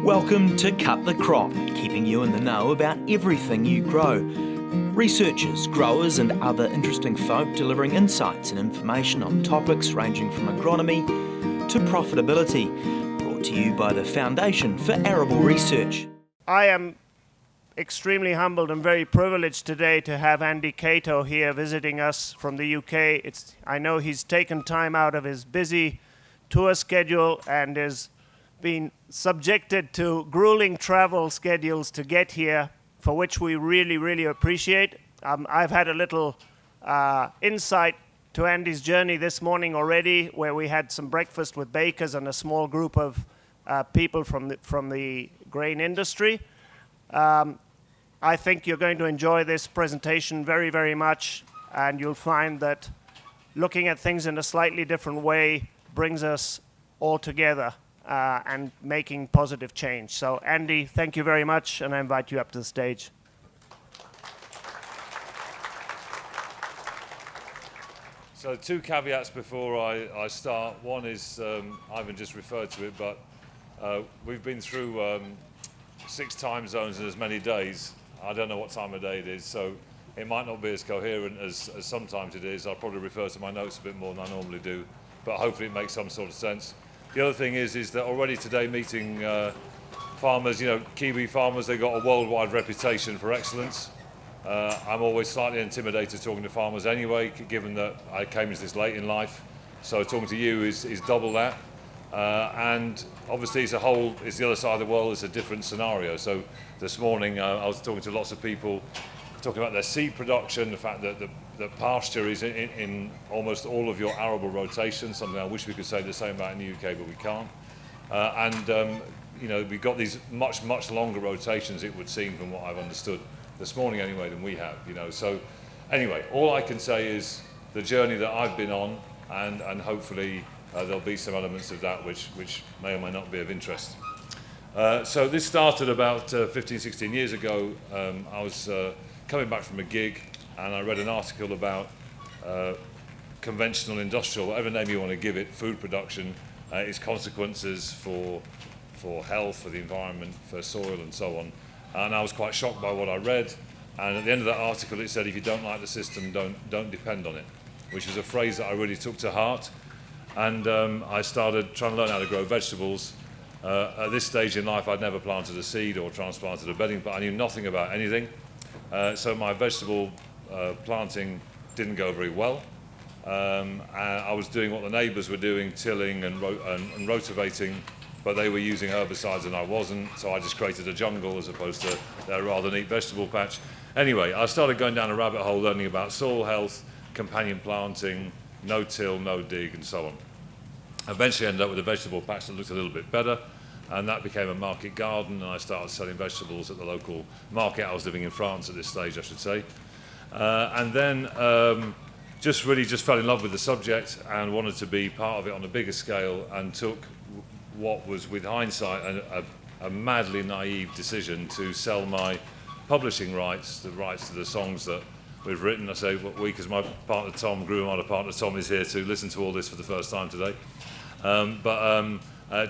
Welcome to Cut the Crop, keeping you in the know about everything you grow. Researchers, growers and other interesting folk delivering insights and information on topics ranging from agronomy to profitability. Brought to you by the Foundation for Arable Research. I am extremely humbled and very privileged today to have Andy Cato here visiting us from the UK. I know he's taken time out of his busy tour schedule and is being subjected to grueling travel schedules to get here, for which we really, really appreciate. I've had a little insight to Andy's journey this morning already, where we had some breakfast with bakers and a small group of people from the grain industry. I think you're going to enjoy this presentation very, very much, and you'll find that looking at things in a slightly different way brings us all together and making positive change. So Andy, thank you very much, and I invite you up to the stage. So two caveats before I start. One is, Ivan just referred to it, but we've been through 6 time zones in as many days. I don't know what time of day it is, so it might not be as coherent as sometimes it is. I'll probably refer to my notes a bit more than I normally do, but hopefully it makes some sort of sense. The other thing is that already today meeting farmers, Kiwi farmers, they've got a worldwide reputation for excellence. I'm always slightly intimidated talking to farmers anyway, given that I came into this late in life. So talking to you is double that. And obviously it's the other side of the world, it's a different scenario. So this morning I was talking to lots of people, talking about their seed production, the fact that the pasture is in almost all of your arable rotations, something I wish we could say the same about in the UK, but we can't. We've got these much, much longer rotations, it would seem, from what I've understood this morning anyway, than we have. So anyway, all I can say is the journey that I've been on, and hopefully there'll be some elements of that which may or may not be of interest. So this started about 15, 16 years ago. I was coming back from a gig, and I read an article about conventional industrial, whatever name you want to give it, food production, its consequences for health, for the environment, for soil and so on. And I was quite shocked by what I read. And at the end of that article it said, if you don't like the system, don't depend on it, which is a phrase that I really took to heart. And I started trying to learn how to grow vegetables. At this stage in life, I'd never planted a seed or transplanted a bedding, but I knew nothing about anything. So my vegetable planting didn't go very well. And I was doing what the neighbours were doing, tilling and rotivating, but they were using herbicides and I wasn't, so I just created a jungle as opposed to their rather neat vegetable patch. Anyway, I started going down a rabbit hole learning about soil health, companion planting, no-till, no-dig, and so on. Eventually ended up with a vegetable patch that looked a little bit better, and that became a market garden, and I started selling vegetables at the local market. I was living in France at this stage, I should say. And then just fell in love with the subject and wanted to be part of it on a bigger scale, and took what was, with hindsight, a madly naive decision to sell my publishing rights, the rights to the songs that we've written. I say we, because my partner Tom, Groove Armada partner Tom, is here to listen to all this for the first time today.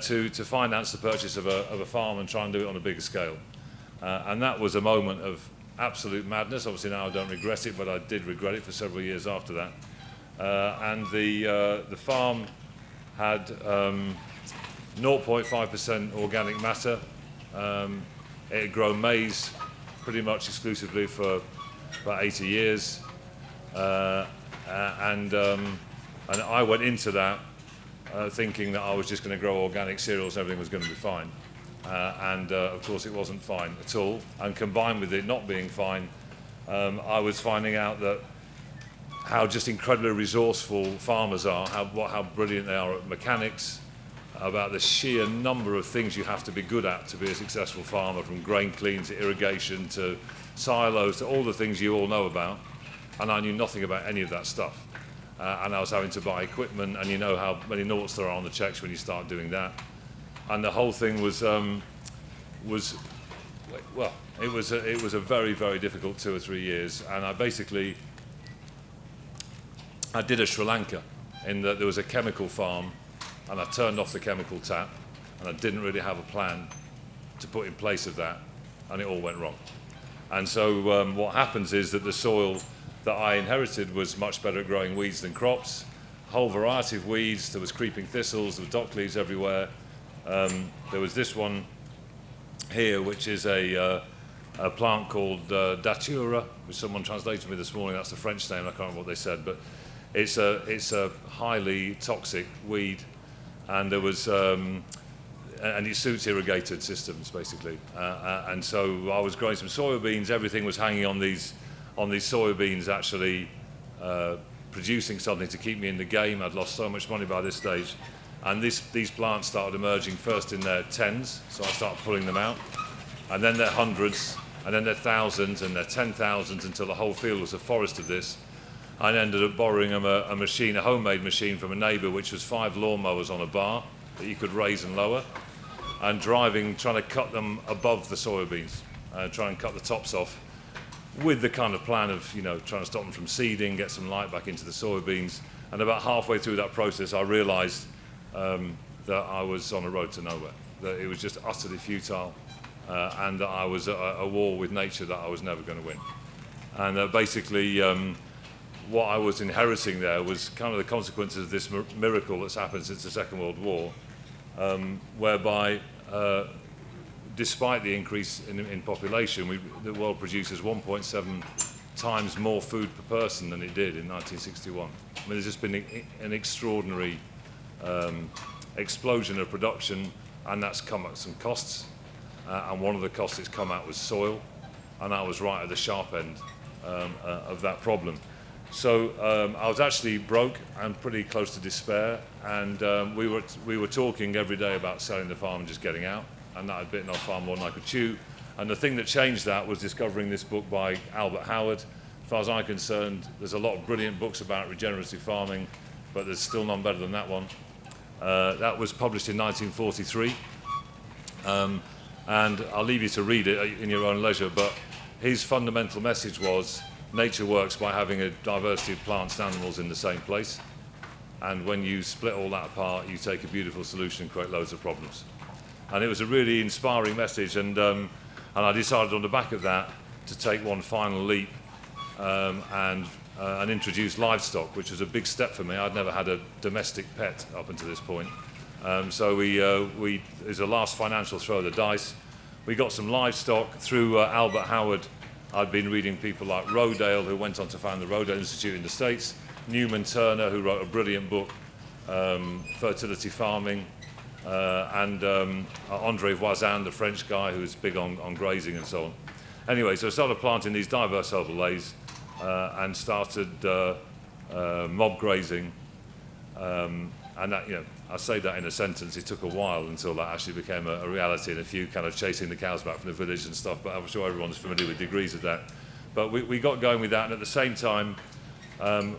To finance the purchase of a farm and try and do it on a bigger scale. And that was a moment of absolute madness. Obviously now I don't regret it, but I did regret it for several years after that. And the farm had 0.5% organic matter. It had grown maize pretty much exclusively for about 80 years. And I went into that thinking that I was just going to grow organic cereals and everything was going to be fine. Of course it wasn't fine at all. And combined with it not being fine, I was finding out that how just incredibly resourceful farmers are, how brilliant they are at mechanics, about the sheer number of things you have to be good at to be a successful farmer, from grain clean to irrigation to silos to all the things you all know about. And I knew nothing about any of that stuff. And I was having to buy equipment, and you know how many noughts there are on the checks when you start doing that. And the whole thing was a very, very difficult 2 or 3 years. And I did a Sri Lanka, in that there was a chemical farm, and I turned off the chemical tap, and I didn't really have a plan. to put in place of that, and it all went wrong. And so what happens is that the soil that I inherited was much better at growing weeds than crops. Whole variety of weeds. There was creeping thistles, there were dock leaves everywhere. There was this one here, which is a plant called datura, which someone translated to me this morning. That's the French name. I can't remember what they said, but it's a highly toxic weed, and there was and it suits irrigated systems basically. And so I was growing some soybeans. Everything was hanging on these soybeans, actually producing something to keep me in the game. I'd lost so much money by this stage, and these plants started emerging first in their tens, so I started pulling them out, and then their hundreds, and then their thousands, and their 10,000s, until the whole field was a forest of this. I ended up borrowing a machine, a homemade machine from a neighbour, which was 5 lawnmowers on a bar that you could raise and lower, and trying to cut them above the soybeans, try and cut the tops off, with the kind of plan of, trying to stop them from seeding, get some light back into the soybeans. And about halfway through that process, I realised that I was on a road to nowhere, that it was just utterly futile, and that I was at a war with nature that I was never going to win. And basically, what I was inheriting there was kind of the consequences of this miracle that's happened since the Second World War, whereby despite the increase in population, the world produces 1.7 times more food per person than it did in 1961. I mean, there's just been an extraordinary explosion of production, and that's come at some costs. And one of the costs it's come at was soil, and I was right at the sharp end of that problem. So I was actually broke and pretty close to despair, and we were talking every day about selling the farm and just getting out, and that had bitten off far more than I could chew. And the thing that changed that was discovering this book by Albert Howard. As far as I'm concerned, there's a lot of brilliant books about regenerative farming, but there's still none better than that one. That was published in 1943, and I'll leave you to read it in your own leisure, but his fundamental message was nature works by having a diversity of plants and animals in the same place, and when you split all that apart, you take a beautiful solution and create loads of problems. And it was a really inspiring message, and I decided on the back of that to take one final leap and introduce livestock, which was a big step for me. I'd never had a domestic pet up until this point. So it was a last financial throw of the dice. We got some livestock through Albert Howard. I'd been reading people like Rodale, who went on to found the Rodale Institute in the States, Newman Turner, who wrote a brilliant book, Fertility Farming, and Andre Voisin, the French guy who was big on grazing and so on. Anyway, so I started planting these diverse overlays and started mob grazing. And that, I say that in a sentence. It took a while until that actually became a reality, and a few kind of chasing the cows back from the village and stuff, but I'm sure everyone's familiar with degrees of that. But we got going with that, and at the same time,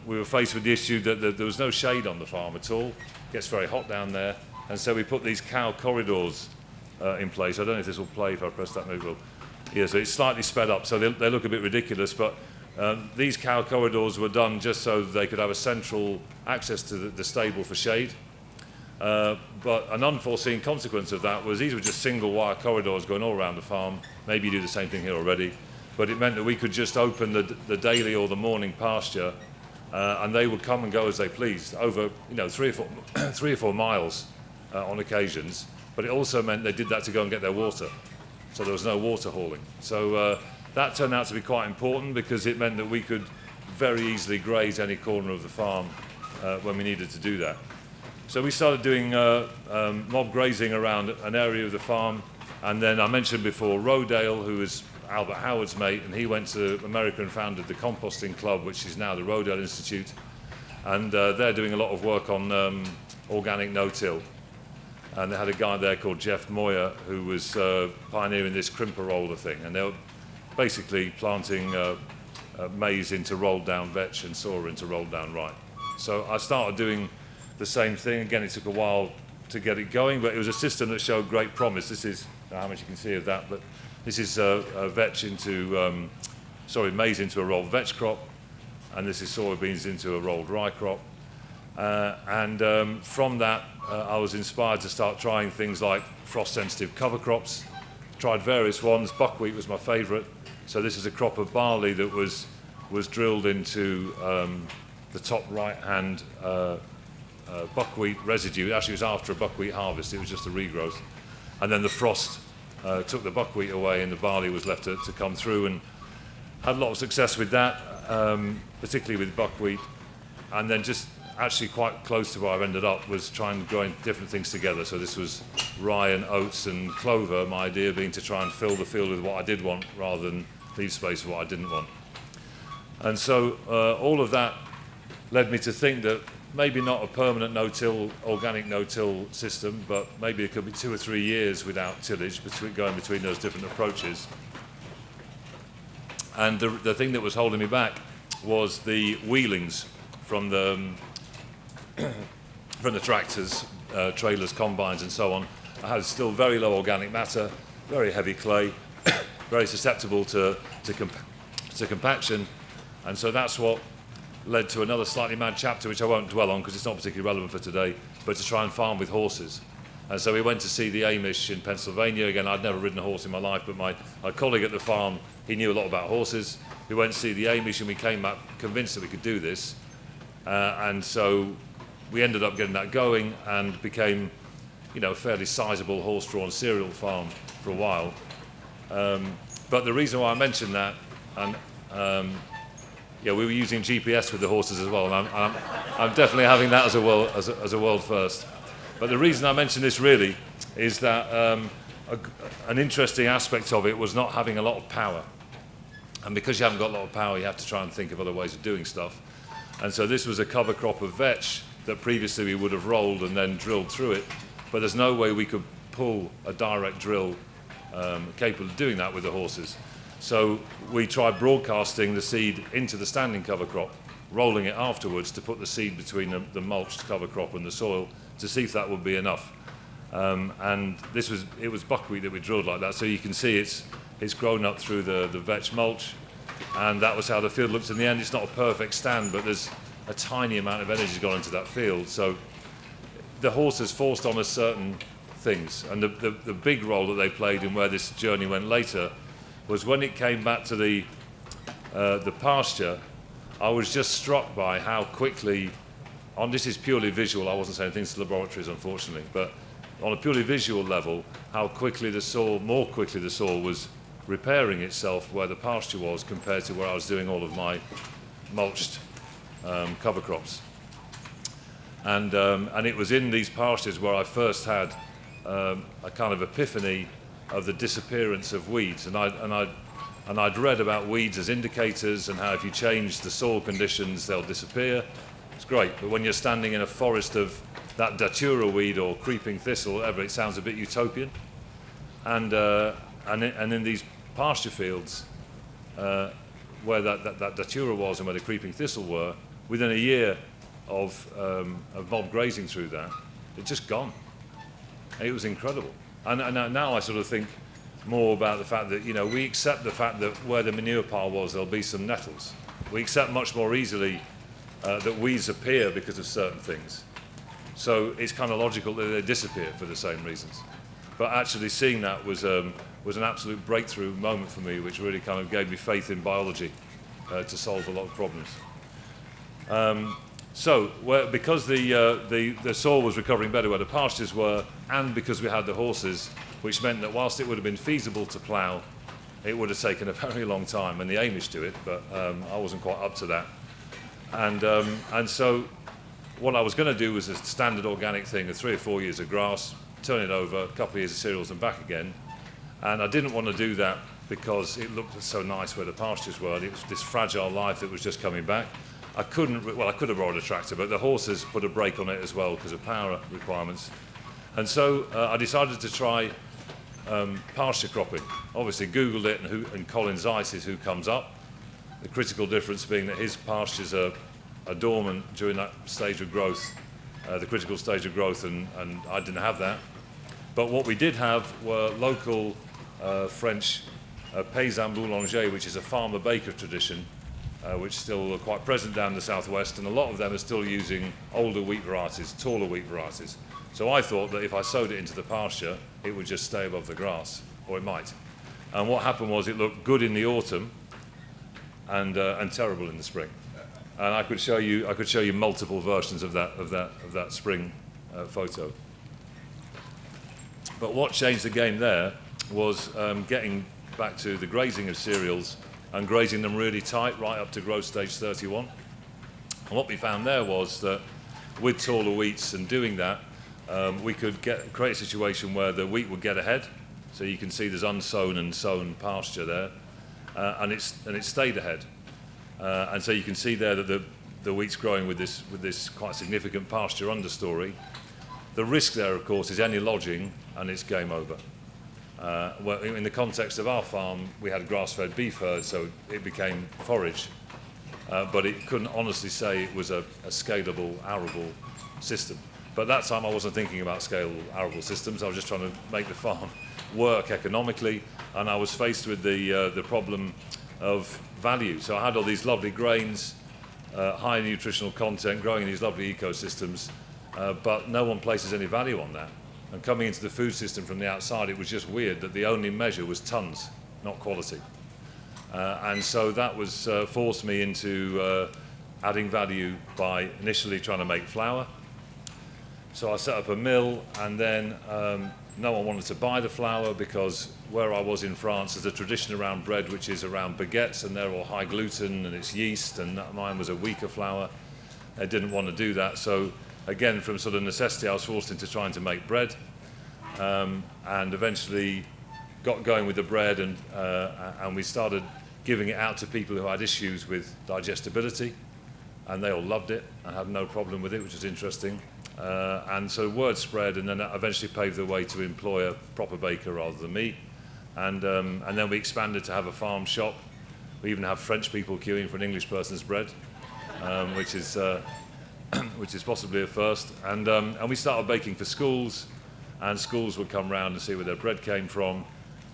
we were faced with the issue that there was no shade on the farm at all. It gets very hot down there, and so we put these cow corridors in place. I don't know if this will play if I press that move. Yeah, so it's slightly sped up, so they look a bit ridiculous, but these cow corridors were done just so they could have a central access to the stable for shade. But an unforeseen consequence of that was these were just single wire corridors going all around the farm. Maybe you do the same thing here already, but it meant that we could just open the daily or the morning pasture, and they would come and go as they pleased over 3 or 4 miles on occasions. But it also meant they did that to go and get their water, so there was no water hauling. So that turned out to be quite important, because it meant that we could very easily graze any corner of the farm when we needed to do that. So we started doing mob grazing around an area of the farm, and then I mentioned before Rodale, who was Albert Howard's mate, and he went to America and founded the Composting Club, which is now the Rodale Institute, and they're doing a lot of work on organic no-till. And they had a guy there called Jeff Moyer, who was pioneering this crimper roller thing, and they were basically planting maize into rolled down vetch and soya into rolled down rye. So I started doing the same thing. Again, it took a while to get it going, but it was a system that showed great promise. This is, I don't know how much you can see of that, but this is vetch into, maize into a rolled vetch crop, and this is soybeans into a rolled rye crop. From that, I was inspired to start trying things like frost-sensitive cover crops, tried various ones. Buckwheat was my favourite. So this is a crop of barley that was drilled into the top right-hand buckwheat residue. Actually, it was after a buckwheat harvest. It was just a regrowth. And then the frost took the buckwheat away and the barley was left to come through, and had a lot of success with that, particularly with buckwheat. And then just actually quite close to where I've ended up was trying to grow different things together. So this was rye and oats and clover, my idea being to try and fill the field with what I did want rather than leave space for what I didn't want. And so all of that led me to think that maybe not a permanent no-till, organic no-till system, but maybe it could be 2 or 3 years without tillage, going between those different approaches. And the thing that was holding me back was the wheelings from the tractors, trailers, combines, and so on. I had still very low organic matter, very heavy clay, very susceptible to compaction, and so that's what led to another slightly mad chapter, which I won't dwell on because it's not particularly relevant for today, but to try and farm with horses. And so we went to see the Amish in Pennsylvania. Again, I'd never ridden a horse in my life, but my colleague at the farm, he knew a lot about horses. We went to see the Amish and we came back convinced that we could do this. And so we ended up getting that going and became, a fairly sizable horse-drawn cereal farm for a while. But the reason why I mentioned that, and we were using GPS with the horses as well, and I'm definitely having that as a world first. But the reason I mention this really is that an interesting aspect of it was not having a lot of power. And because you haven't got a lot of power, you have to try and think of other ways of doing stuff. And so this was a cover crop of vetch that previously we would have rolled and then drilled through it. But there's no way we could pull a direct drill capable of doing that with the horses. So we tried broadcasting the seed into the standing cover crop, rolling it afterwards to put the seed between the mulched cover crop and the soil to see if that would be enough. And it was buckwheat that we drilled like that. So you can see it's grown up through the vetch mulch, and that was how the field looks in the end. It's not a perfect stand, but there's a tiny amount of energy gone into that field. So the horses forced on us certain things, and the big role that they played in where this journey went later was when it came back to the pasture. I was just struck by how quickly, this is purely visual, I wasn't saying things to laboratories unfortunately, but on a purely visual level, how quickly more quickly the soil was repairing itself where the pasture was compared to where I was doing all of my mulched cover crops. And it was in these pastures where I first had a kind of epiphany of the disappearance of weeds, and I'd read about weeds as indicators and how if you change the soil conditions they'll disappear. It's great, but when you're standing in a forest of that datura weed or creeping thistle, whatever, it sounds a bit utopian. And in these pasture fields where that datura was and where the creeping thistle were, within a year of mob grazing through that, it's just gone. It was incredible. And now I sort of think more about the fact that, we accept the fact that where the manure pile was, there'll be some nettles. We accept much more easily that weeds appear because of certain things. So it's kind of logical that they disappear for the same reasons. But actually seeing that was an absolute breakthrough moment for me, which really kind of gave me faith in biology to solve a lot of problems. Because the soil was recovering better where the pastures were, and because we had the horses, which meant that whilst it would have been feasible to plough, it would have taken a very long time, and the Amish do it, but I wasn't quite up to that. And so what I was going to do was a standard organic thing of 3 or 4 years of grass, turn it over, a couple of years of cereals and back again. And I didn't want to do that because it looked so nice where the pastures were. It was this fragile life that was just coming back. I could have borrowed a tractor, but the horses put a brake on it as well because of power requirements. And so I decided to try pasture cropping. Obviously Googled it, and Colin Zeiss is who comes up. The critical difference being that his pastures are dormant during that stage of growth, the critical stage of growth, and I didn't have that. But what we did have were local French paysan boulanger, which is a farmer-baker tradition, which still are quite present down the southwest, and a lot of them are still using older wheat varieties, taller wheat varieties. So I thought that if I sowed it into the pasture, it would just stay above the grass. or it might. And what happened was it looked good in the autumn and terrible in the spring. And I could show you multiple versions of that spring photo. But what changed the game there was getting back to the grazing of cereals and grazing them really tight right up to growth stage 31. And what we found there was that with taller wheats and doing that, we could create a situation where the wheat would get ahead. So you can see there's unsown and sown pasture there, and it stayed ahead. And so you can see there that the wheat's growing with this quite significant pasture understory. The risk there, of course, is any lodging, and it's game over. Well, in the context of our farm, we had a grass-fed beef herd, so it became forage. But it couldn't honestly say it was a scalable, arable system. But at that time, I wasn't thinking about scalable, arable systems. I was just trying to make the farm work economically, and I was faced with the problem of value. So I had all these lovely grains, high nutritional content, growing in these lovely ecosystems, but no one places any value on that. And coming into the food system from the outside, it was just weird that the only measure was tons, not quality. And so that was forced me into adding value by initially trying to make flour. So I set up a mill, and then no one wanted to buy the flour because where I was in France, there's a tradition around bread which is around baguettes, and they're all high gluten and it's yeast, and mine was a weaker flour. They didn't want to do that, so again, from sort of necessity, I was forced into trying to make bread, and eventually got going with the bread, and we started giving it out to people who had issues with digestibility, and they all loved it and had no problem with it, which was interesting. And so word spread, and then that eventually paved the way to employ a proper baker rather than me. And then we expanded to have a farm shop. We even have French people queuing for an English person's bread, which is possibly a first. And we started baking for schools, and schools would come round and see where their bread came from.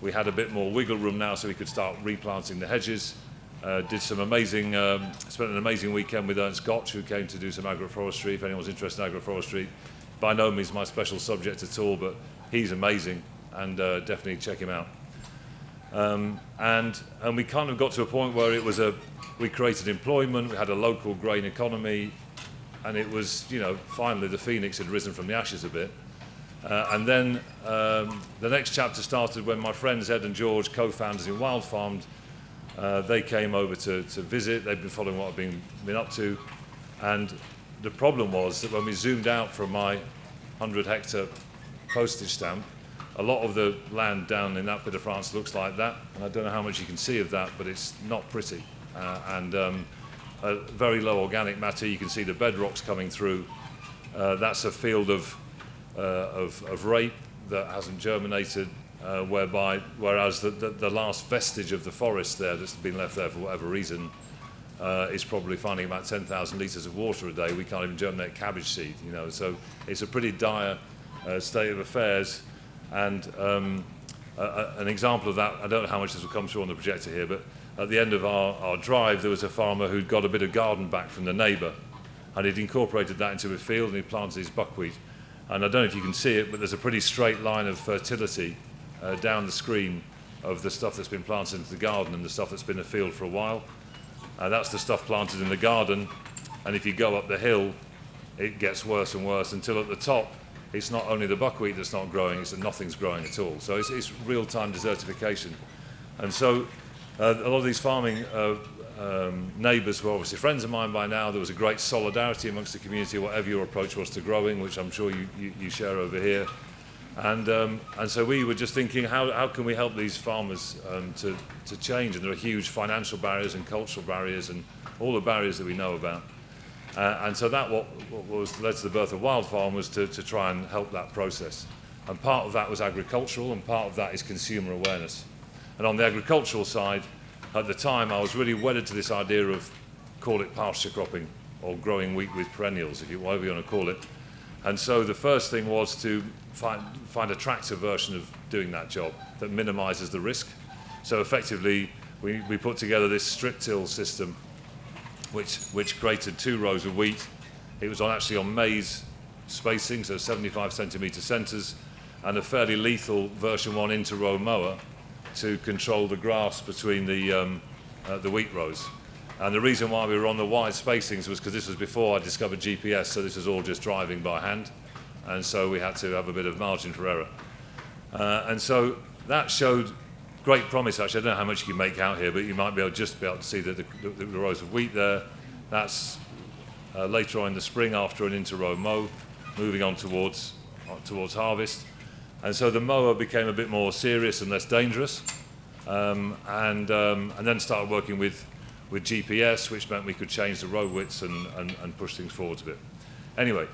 We had a bit more wiggle room now, so we could start replanting the hedges. Did some amazing, spent an amazing weekend with Ernst Gotch, who came to do some agroforestry, if anyone's interested in agroforestry. By no means my special subject at all, but he's amazing, and definitely check him out. And we kind of got to a point where it was we created employment, we had a local grain economy, and it was, finally the phoenix had risen from the ashes a bit. And then the next chapter started when my friends Ed and George, co-founders in Wildfarmed, they came over to visit. They'd been following what I've been up to. And the problem was that when we zoomed out from my 100-hectare postage stamp, a lot of the land down in that bit of France looks like that. And I don't know how much you can see of that, but it's not pretty. And a very low organic matter. You can see the bedrocks coming through. That's a field of rape that hasn't germinated. Whereas the last vestige of the forest there that's been left there for whatever reason is probably finding about 10,000 litres of water a day. We can't even germinate cabbage seed, so it's a pretty dire state of affairs. And an example of that, I don't know how much this will come through on the projector here, but at the end of our drive, there was a farmer who'd got a bit of garden back from the neighbour, and he'd incorporated that into a field, and he planted his buckwheat. And I don't know if you can see it, but there's a pretty straight line of fertility down the screen of the stuff that's been planted into the garden and the stuff that's been a field for a while. That's the stuff planted in the garden, and if you go up the hill, it gets worse and worse until at the top, it's not only the buckwheat that's not growing, it's that nothing's growing at all. So it's real-time desertification. And so a lot of these farming neighbours were obviously friends of mine by now. There was a great solidarity amongst the community, whatever your approach was to growing, which I'm sure you share over here. And so we were just thinking, how can we help these farmers to change? And there are huge financial barriers and cultural barriers and all the barriers that we know about. And so that what led to the birth of Wildfarmed was to try and help that process. And part of that was agricultural, and part of that is consumer awareness. And on the agricultural side, at the time, I was really wedded to this idea of, call it pasture cropping, or growing wheat with perennials, whatever you want to call it. And so the first thing was to find a tractor version of doing that job that minimises the risk. So effectively, we put together this strip-till system, which created 2 rows of wheat. It was actually on maize spacing, so 75 centimetre centres, and a fairly lethal version 1 inter-row mower to control the grass between the wheat rows. And the reason why we were on the wide spacings was because this was before I discovered GPS, so this was all just driving by hand, and so we had to have a bit of margin for error. And so that showed great promise, actually. I don't know how much you can make out here, but you might be able to see the rows of wheat there. That's later on in the spring after an inter-row mow, moving on towards harvest. And so the mower became a bit more serious and less dangerous, and then started working with GPS, which meant we could change the row widths and push things forwards a bit. Anyway,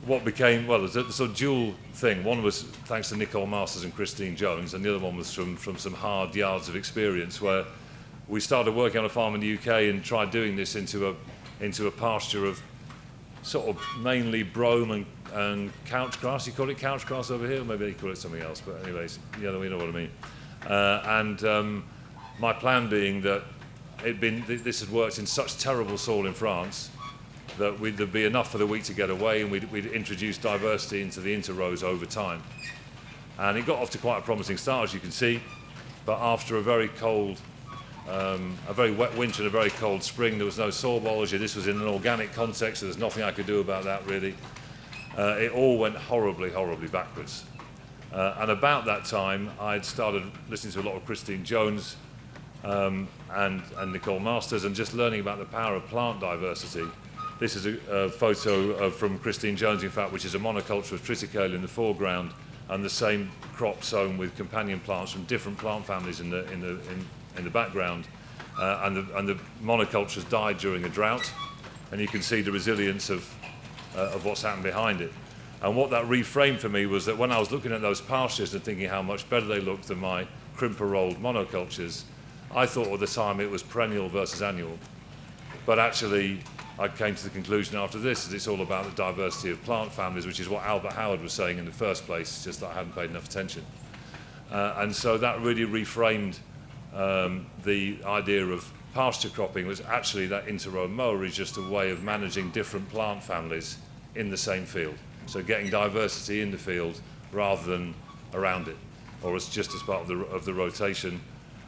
what became, well, there's a sort of dual thing. One was thanks to Nicole Masters and Christine Jones, and the other one was from some hard yards of experience where we started working on a farm in the UK and tried doing this into a pasture of sort of mainly brome and couch grass. You call it couch grass over here? Maybe they call it something else, but anyways, yeah, we know what I mean. And my plan being that this had worked in such terrible soil in France that there'd be enough for the wheat to get away, and we'd introduce diversity into the inter-rows over time. And it got off to quite a promising start, as you can see, but after a very cold, a very wet winter and a very cold spring, there was no soil biology. This was in an organic context, so there's nothing I could do about that, really. It all went horribly, horribly backwards. And about that time, I'd started listening to a lot of Christine Jones and Nicole Masters, and just learning about the power of plant diversity. This is a photo from Christine Jones, in fact, which is a monoculture of triticale in the foreground, and the same crop sown with companion plants from different plant families in the background. And the monocultures died during a drought, and you can see the resilience of what's happened behind it. And what that reframed for me was that when I was looking at those pastures and thinking how much better they looked than my crimper-rolled monocultures, I thought at the time it was perennial versus annual. But actually, I came to the conclusion after this that it's all about the diversity of plant families, which is what Albert Howard was saying in the first place, it's just that I hadn't paid enough attention. And so that really reframed the idea of pasture cropping. Was actually that inter-row mower is just a way of managing different plant families in the same field. So getting diversity in the field rather than around it, or as just as part of the rotation.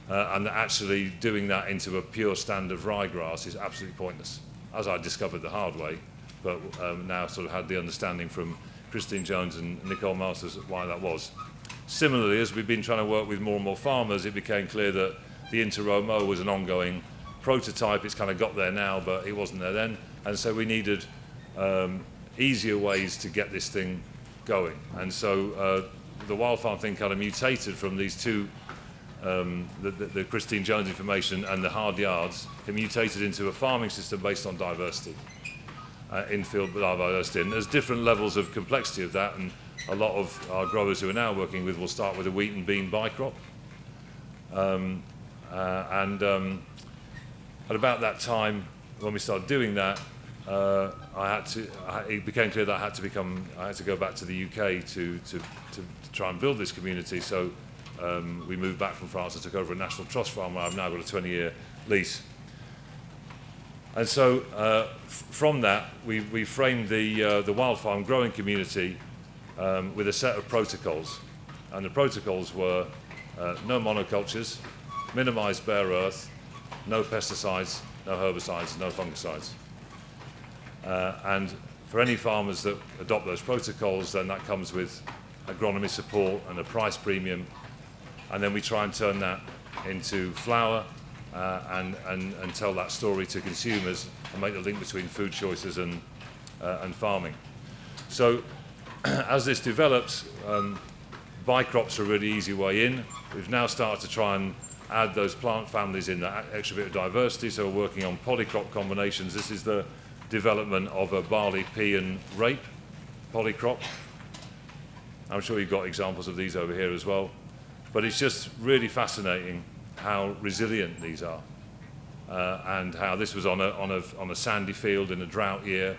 And actually doing that into a pure stand of ryegrass is absolutely pointless, as I discovered the hard way, but now sort of had the understanding from Christine Jones and Nicole Masters why that was. Similarly, as we've been trying to work with more and more farmers, it became clear that the inter-row mow was an ongoing prototype. It's kind of got there now, but it wasn't there then. And so we needed easier ways to get this thing going. And so the Wildfarmed thing kind of mutated from these two, the Christine Jones information and the hard yards. It mutated into a farming system based on diversity, in-field diversity. And there's different levels of complexity of that, and a lot of our growers who are now working with will start with a wheat and bean bicrop. At about that time, when we started doing that, it became clear that I had to go back to the UK to try and build this community. So we moved back from France and took over a National Trust farm where I've now got a 20-year lease. And so from that, we framed the Wildfarmed growing community with a set of protocols. And the protocols were no monocultures, minimize bare earth, no pesticides, no herbicides, no fungicides. And for any farmers that adopt those protocols, then that comes with agronomy support and a price premium. And then we try and turn that into flour and tell that story to consumers and make the link between food choices and farming. So as this develops, bicrops are a really easy way in. We've now started to try and add those plant families in, that extra bit of diversity, so we're working on polycrop combinations. This is the development of a barley, pea and rape polycrop. I'm sure you've got examples of these over here as well. But it's just really fascinating how resilient these are, and how this was on a sandy field in a drought year,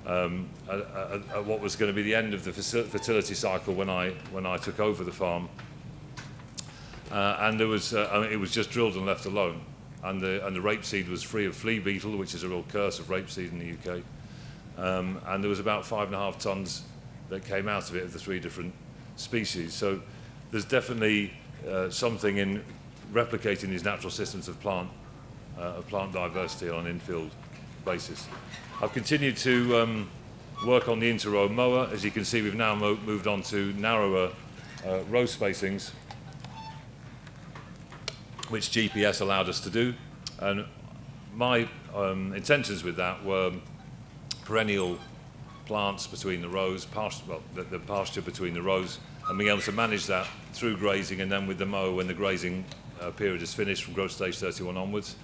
at what was going to be the end of the fertility cycle when I took over the farm. And there was, it was just drilled and left alone, and the rapeseed was free of flea beetle, which is a real curse of rapeseed in the UK. and there was about 5.5 tons that came out of it of the 3 different species. So there's definitely something in replicating these natural systems of plant diversity on an infield basis. I've continued to work on the inter-row mower. As you can see, we've now moved on to narrower row spacings, which GPS allowed us to do. And my intentions with that were perennial plants between the rows, the pasture between the rows, and being able to manage that through grazing, and then with the mower when the grazing period is finished from growth stage 31 onwards.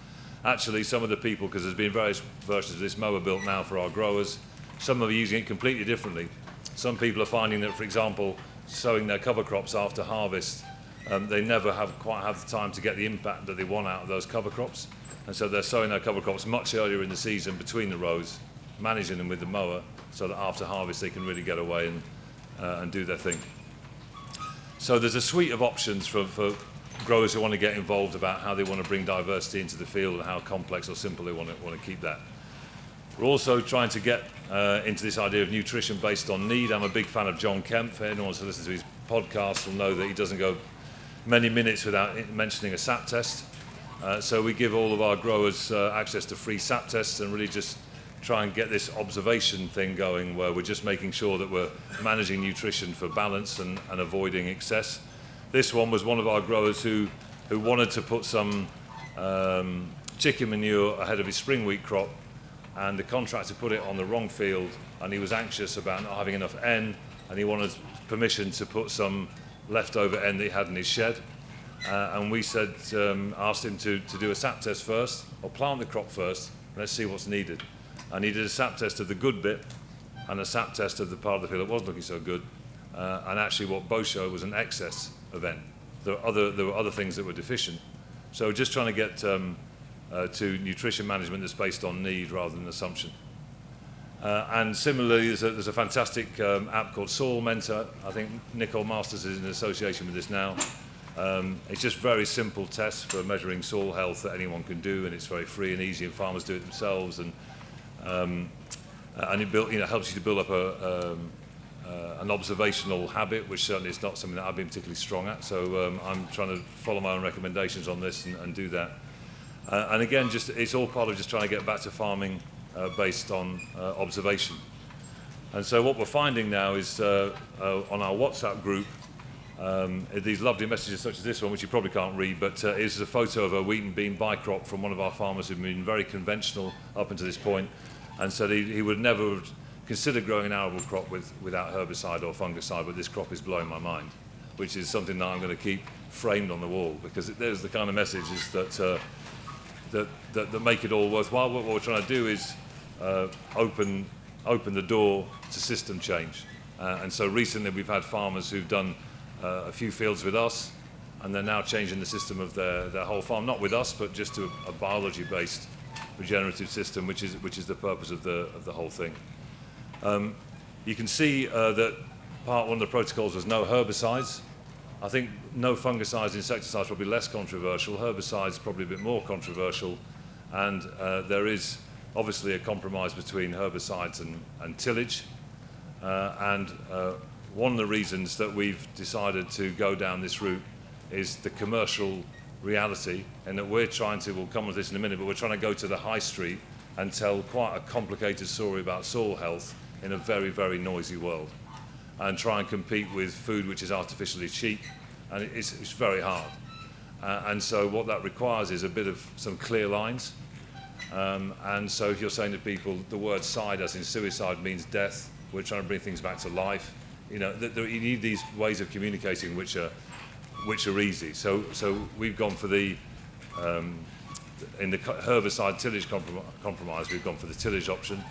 Actually, some of the people, because there's been various versions of this mower built now for our growers, some are using it completely differently. Some people are finding that, for example, sowing their cover crops after harvest, they never quite have the time to get the impact that they want out of those cover crops. And so they're sowing their cover crops much earlier in the season between the rows, managing them with the mower, so that after harvest they can really get away and do their thing. So there's a suite of options for growers who want to get involved about how they want to bring diversity into the field and how complex or simple they want to keep that. We're also trying to get into this idea of nutrition based on need. I'm a big fan of John Kemp. If anyone wants to listen to his podcast will know that he doesn't go many minutes without mentioning a SAP test. So we give all of our growers access to free SAP tests and really just try and get this observation thing going where we're just making sure that we're managing nutrition for balance and avoiding excess. This one was one of our growers who wanted to put some chicken manure ahead of his spring wheat crop, and the contractor put it on the wrong field, and he was anxious about not having enough N, and he wanted permission to put some leftover N that he had in his shed. And we said, asked him to do a SAP test first, or plant the crop first, and let's see what's needed. And he did a SAP test of the good bit and a SAP test of the part of the field that wasn't looking so good. And actually what both showed was an excess of N. There were other things that were deficient. So just trying to get to nutrition management that's based on need rather than assumption. And similarly, there's a fantastic app called Soil Mentor. I think Nicole Masters is in association with this now. It's just very simple tests for measuring soil health that anyone can do, and it's very free and easy, and farmers do it themselves. And it helps you to build up an observational habit, which certainly is not something that I've been particularly strong at. So I'm trying to follow my own recommendations on this and do that. And again, it's all part of just trying to get back to farming based on observation. And so what we're finding now is on our WhatsApp group, these lovely messages such as this one, which you probably can't read, but is a photo of a wheat and bean bicrop from one of our farmers who've been very conventional up until this point, and said he would never consider growing an arable crop without herbicide or fungicide, but this crop is blowing my mind, which is something that I'm going to keep framed on the wall, because there's the kind of messages that make it all worthwhile. What we're trying to do is open the door to system change. And so recently we've had farmers who've done a few fields with us, and they're now changing the system of their whole farm, not with us, but just to a biology-based regenerative system, which is the purpose of the whole thing. You can see that one of the protocols was no herbicides. I think no fungicides, insecticides probably less controversial. Herbicides probably a bit more controversial, and there is obviously a compromise between herbicides and tillage. And one of the reasons that we've decided to go down this route is the commercial reality, and that we'll come with this in a minute, but we're trying to go to the high street and tell quite a complicated story about soil health in a very, very noisy world, and try and compete with food which is artificially cheap, and it's very hard. And so what that requires is a bit of some clear lines. And so if you're saying to people the word side, as in suicide, means death, we're trying to bring things back to life. You you need these ways of communicating which are easy. So we've gone for in the herbicide tillage compromise, we've gone for the tillage option.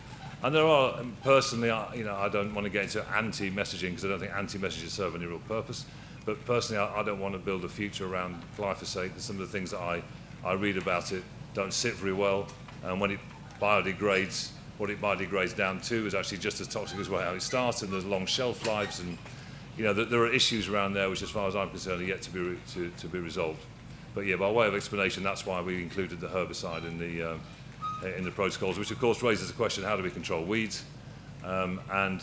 And there are, personally, I don't want to get into anti-messaging, because I don't think anti-messages serve any real purpose. But personally, I don't want to build a future around glyphosate. Some of the things that I read about it don't sit very well. And when it biodegrades, what it biodegrades down to is actually just as toxic as how it starts, and there's long shelf lives. And there are issues around there which, as far as I'm concerned, are yet to be resolved. But yeah, by way of explanation, that's why we included the herbicide in the protocols, which of course raises the question: how do we control weeds? And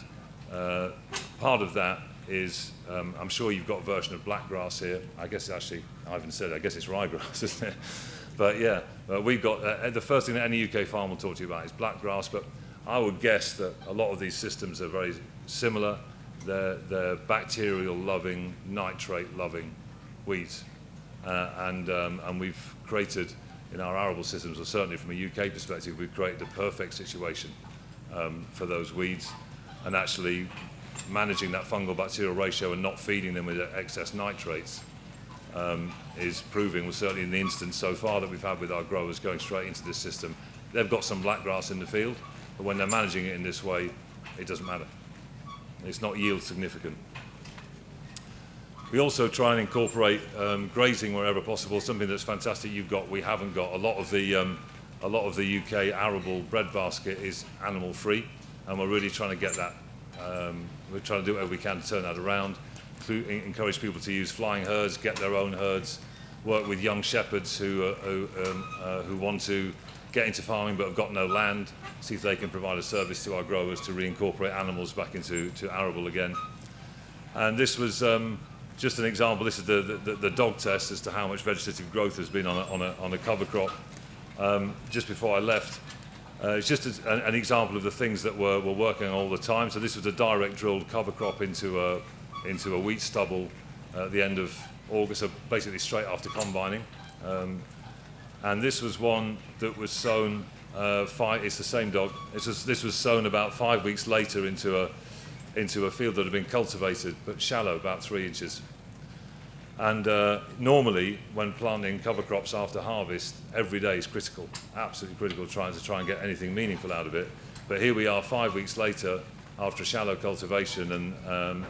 part of that is, I'm sure you've got a version of blackgrass here. I guess actually, I haven't said it, I guess it's ryegrass, isn't it? But yeah, we've got, the first thing that any UK farm will talk to you about is blackgrass, but I would guess that a lot of these systems are very similar. They're bacterial-loving, nitrate-loving weeds. And we've created, in our arable systems, or certainly from a UK perspective, we've created the perfect situation for those weeds, and actually managing that fungal bacterial ratio and not feeding them with excess nitrates is proving, well, certainly in the instance so far that we've had with our growers going straight into this system, they've got some blackgrass in the field, but when they're managing it in this way, it doesn't matter. It's not yield significant. We also try and incorporate grazing wherever possible, something that's fantastic you've got, we haven't got. A lot of the UK arable breadbasket is animal free, and we're really trying to get that. We're trying to do whatever we can to turn that around, encourage people to use flying herds, get their own herds, work with young shepherds who want to get into farming but have got no land, see if they can provide a service to our growers to reincorporate animals back into arable again. And this was just an example. This is the dog test as to how much vegetative growth has been on a cover crop. Just before I left, it's just an example of the things that we're working on all the time. So this was a direct drilled cover crop into a wheat stubble at the end of August, so basically straight after combining. And this was one that was sown, it's the same dog, this was sown about 5 weeks later into a field that had been cultivated, but shallow, about 3 inches. And normally, when planting cover crops after harvest, every day is critical, absolutely critical, trying to get anything meaningful out of it. But here we are 5 weeks later, after a shallow cultivation, and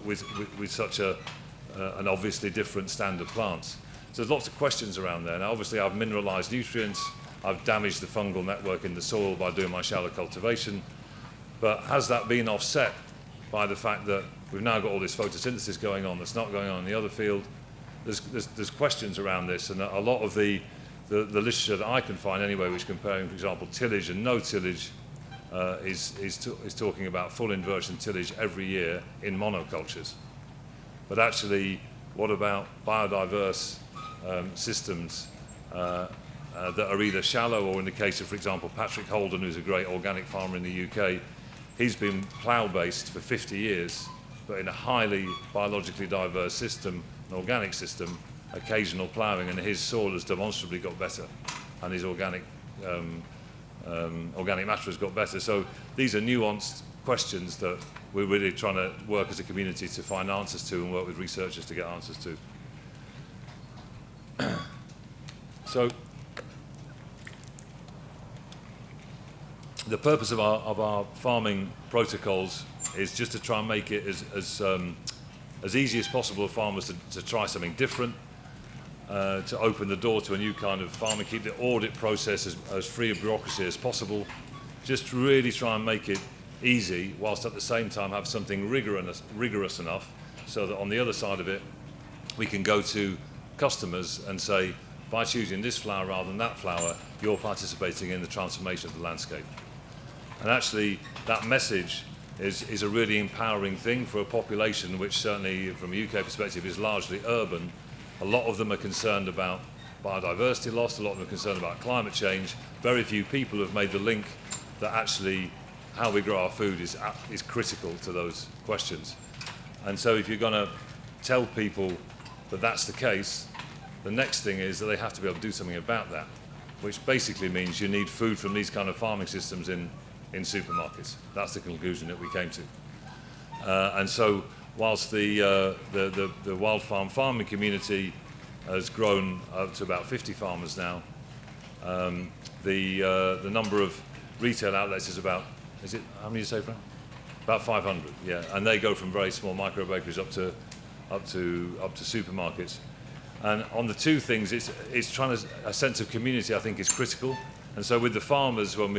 with such an obviously different stand of plants. So there's lots of questions around there. Now, obviously, I've mineralized nutrients, I've damaged the fungal network in the soil by doing my shallow cultivation, but has that been offset by the fact that we've now got all this photosynthesis going on that's not going on in the other field? There's questions around this, and a lot of the literature that I can find anyway, which comparing, for example, tillage and no tillage, is talking about full inversion tillage every year in monocultures. But actually, what about biodiverse systems that are either shallow, or in the case of, for example, Patrick Holden, who's a great organic farmer in the UK, he's been plough-based for 50 years, but in a highly biologically diverse system, an organic system, occasional ploughing, and his soil has demonstrably got better, and his organic matter has got better. So these are nuanced questions that we're really trying to work as a community to find answers to, and work with researchers to get answers to. So the purpose of our farming protocols is just to try and make it as easy as possible for farmers to try something different, to open the door to a new kind of farming, keep the audit process as free of bureaucracy as possible, just really try and make it easy, whilst at the same time have something rigorous enough so that on the other side of it we can go to customers and say, by choosing this flower rather than that flower, you're participating in the transformation of the landscape. And actually that message is a really empowering thing for a population which, certainly from a UK perspective, is largely urban. A lot of them are concerned about biodiversity loss, a lot of them are concerned about climate change. Very few people have made the link that actually how we grow our food is critical to those questions. And so if you're going to tell people that that's the case, the next thing is that they have to be able to do something about that, which basically means you need food from these kind of farming systems in supermarkets. That's the conclusion that we came to. And so whilst the wild farming community has grown up to about 50 farmers now, the number of retail outlets is about, how many did you say, Frank? About 500, yeah. And they go from very small micro bakeries up to supermarkets. And on the two things, it's trying to, a sense of community, I think, is critical. And so with the farmers, when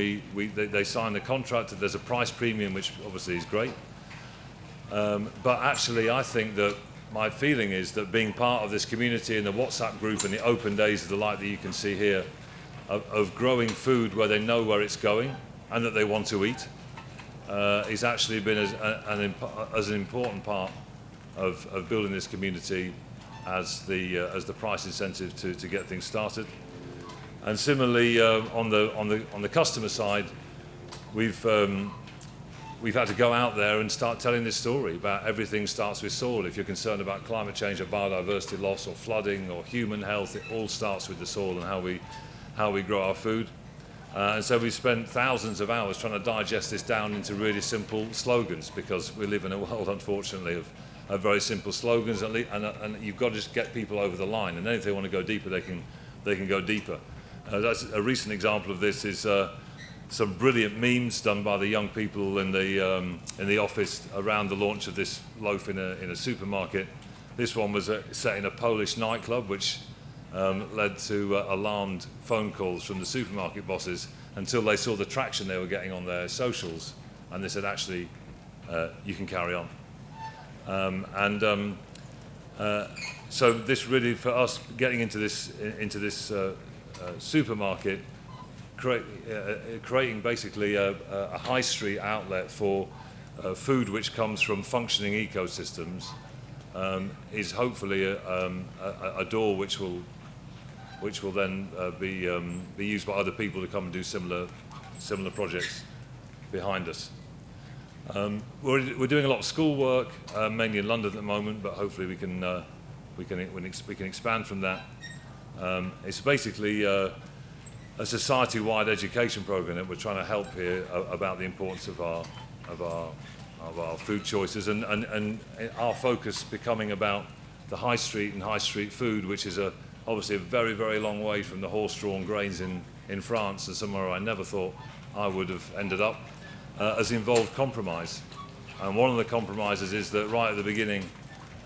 they sign the contract, there's a price premium, which obviously is great. But actually, I think that my feeling is that being part of this community and the WhatsApp group and the open days of the like that you can see here, of growing food where they know where it's going and that they want to eat, it's actually been as an important part of building this community as the price incentive to get things started. And similarly, on the customer side, we've had to go out there and start telling this story about everything starts with soil. If you're concerned about climate change or biodiversity loss or flooding or human health, it all starts with the soil and how we grow our food. And so we spent thousands of hours trying to digest this down into really simple slogans, because we live in a world, unfortunately, of very simple slogans, and you've got to just get people over the line. And then if they want to go deeper, they can go deeper. That's a recent example of this is some brilliant memes done by the young people in the office around the launch of this loaf in a supermarket. This one was set in a Polish nightclub, which led to alarmed phone calls from the supermarket bosses until they saw the traction they were getting on their socials, and they said, actually, you can carry on. So this really, for us, getting into this supermarket, creating basically a high street outlet for food which comes from functioning ecosystems, is hopefully a door which will then be used by other people to come and do similar projects behind us. We're doing a lot of school work, mainly in London at the moment, but hopefully we can expand from that. It's basically a society-wide education program that we're trying to help here about the importance of our food choices, and our focus becoming about the high street and high street food, which is obviously a very, very long way from the horse-drawn grains in France, and somewhere I never thought I would have ended up, has involved compromise. And one of the compromises is that right at the beginning,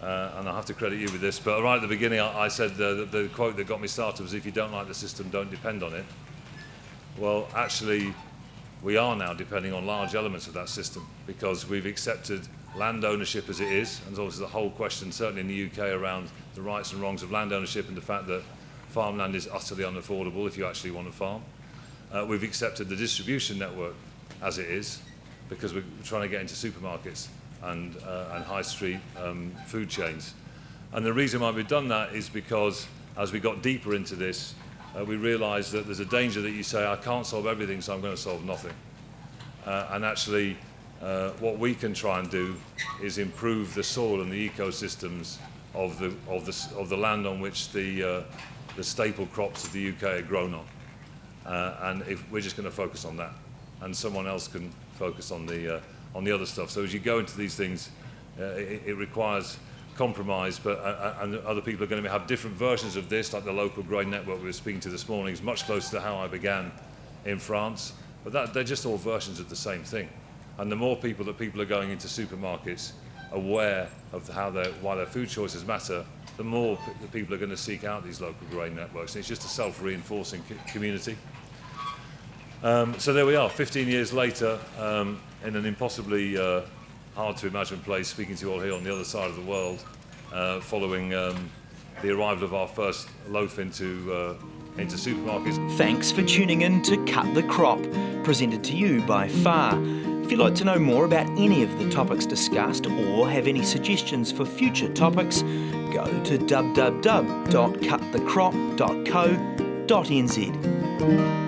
and I have to credit you with this, but right at the beginning I said the quote that got me started was, if you don't like the system, don't depend on it. Well, actually, we are now depending on large elements of that system, because we've accepted land ownership as it is, and there's obviously the whole question, certainly in the UK, around the rights and wrongs of land ownership and the fact that farmland is utterly unaffordable if you actually want to farm. We've accepted the distribution network as it is, because we're trying to get into supermarkets and high street food chains. And the reason why we've done that is because as we got deeper into this, we realised that there's a danger that you say, I can't solve everything, so I'm going to solve nothing. And actually, what we can try and do is improve the soil and the ecosystems of the land on which the staple crops of the UK are grown on. And if we're just going to focus on that, and someone else can focus on the other stuff. So as you go into these things, it requires compromise, and other people are going to have different versions of this, like the local grain network we were speaking to this morning is much closer to how I began in France, but they're just all versions of the same thing. And the more people are going into supermarkets aware of why their food choices matter, the more the people are going to seek out these local grain networks. And it's just a self-reinforcing community. So there we are, 15 years later, in an impossibly hard to imagine place, speaking to you all here on the other side of the world, following the arrival of our first loaf into supermarkets. Thanks for tuning in to Cut the Crop, presented to you by FAR. If you'd like to know more about any of the topics discussed or have any suggestions for future topics, go to www.cutthecrop.co.nz.